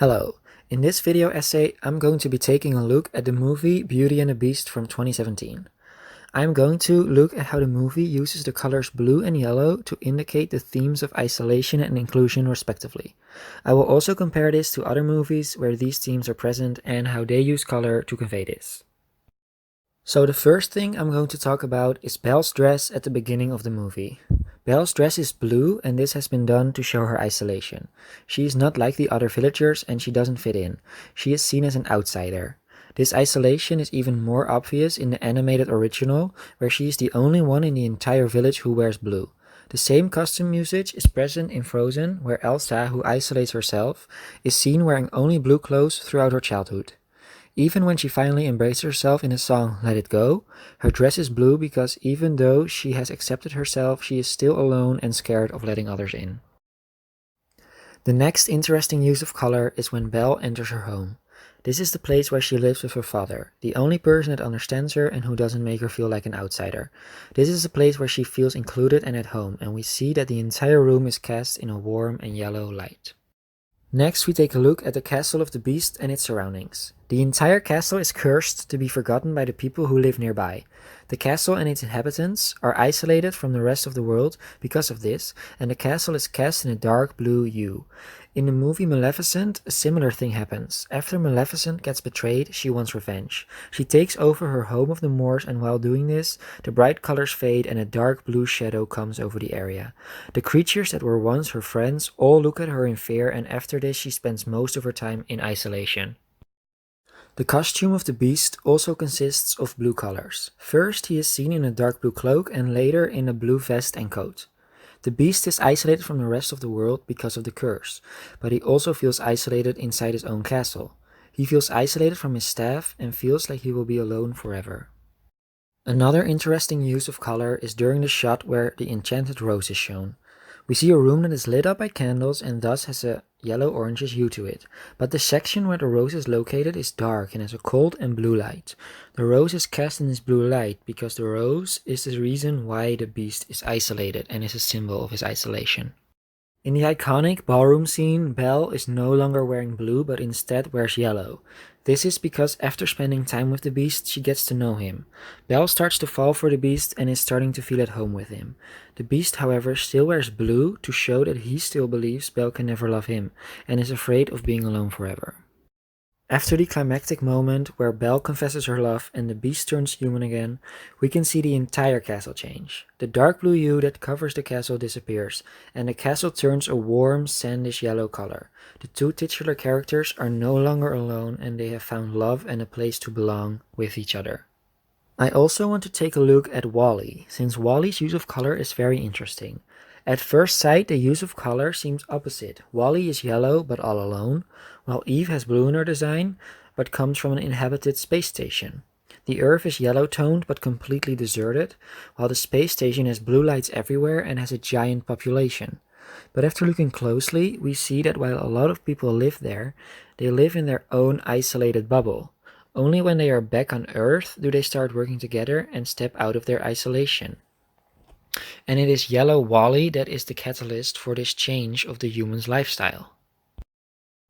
Hello, in this video essay I'm going to be taking a look at the movie Beauty and the Beast from 2017. I'm going to look at how the movie uses the colors blue and yellow to indicate the themes of isolation and inclusion respectively. I will also compare this to other movies where these themes are present and how they use color to convey this. So the first thing I'm going to talk about is Belle's dress at the beginning of the movie. Belle's dress is blue, and this has been done to show her isolation. She is not like the other villagers and she doesn't fit in. She is seen as an outsider. This isolation is even more obvious in the animated original, where she is the only one in the entire village who wears blue. The same costume usage is present in Frozen, where Elsa, who isolates herself, is seen wearing only blue clothes throughout her childhood. Even when she finally embraces herself in the song Let It Go, her dress is blue because even though she has accepted herself, she is still alone and scared of letting others in. The next interesting use of color is when Belle enters her home. This is the place where she lives with her father, the only person that understands her and who doesn't make her feel like an outsider. This is a place where she feels included and at home, and we see that the entire room is cast in a warm and yellow light. Next, we take a look at the castle of the beast and its surroundings. The entire castle is cursed to be forgotten by the people who live nearby. The castle and its inhabitants are isolated from the rest of the world because of this, and the castle is cast in a dark blue hue. In the movie Maleficent, a similar thing happens. After Maleficent gets betrayed, she wants revenge. She takes over her home of the Moors, and while doing this, the bright colors fade and a dark blue shadow comes over the area. The creatures that were once her friends all look at her in fear, and after this she spends most of her time in isolation. The costume of the beast also consists of blue colors. First, he is seen in a dark blue cloak and later in a blue vest and coat. The beast is isolated from the rest of the world because of the curse, but he also feels isolated inside his own castle. He feels isolated from his staff and feels like he will be alone forever. Another interesting use of color is during the shot where the enchanted rose is shown. We see a room that is lit up by candles and thus has a yellow-orangish hue to it, but the section where the rose is located is dark and has a cold and blue light. The rose is cast in this blue light because the rose is the reason why the beast is isolated and is a symbol of his isolation. In the iconic ballroom scene, Belle is no longer wearing blue but instead wears yellow. This is because after spending time with the beast, she gets to know him. Belle starts to fall for the beast and is starting to feel at home with him. The beast, however, still wears blue to show that he still believes Belle can never love him and is afraid of being alone forever. After the climactic moment where Belle confesses her love and the beast turns human again, we can see the entire castle change. The dark blue hue that covers the castle disappears, and the castle turns a warm, sandish yellow color. The two titular characters are no longer alone and they have found love and a place to belong with each other. I also want to take a look at WALL-E, since WALL-E's use of color is very interesting. At first sight, the use of color seems opposite. WALL-E is yellow but all alone, while Eve has blue in her design but comes from an inhabited space station. The Earth is yellow-toned but completely deserted, while the space station has blue lights everywhere and has a giant population. But after looking closely, we see that while a lot of people live there, they live in their own isolated bubble. Only when they are back on Earth do they start working together and step out of their isolation. And it is yellow WALL-E that is the catalyst for this change of the human's lifestyle.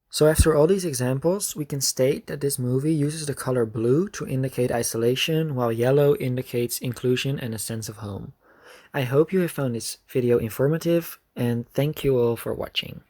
So after all these examples, we can state that this movie uses the color blue to indicate isolation, while yellow indicates inclusion and a sense of home. I hope you have found this video informative, and thank you all for watching.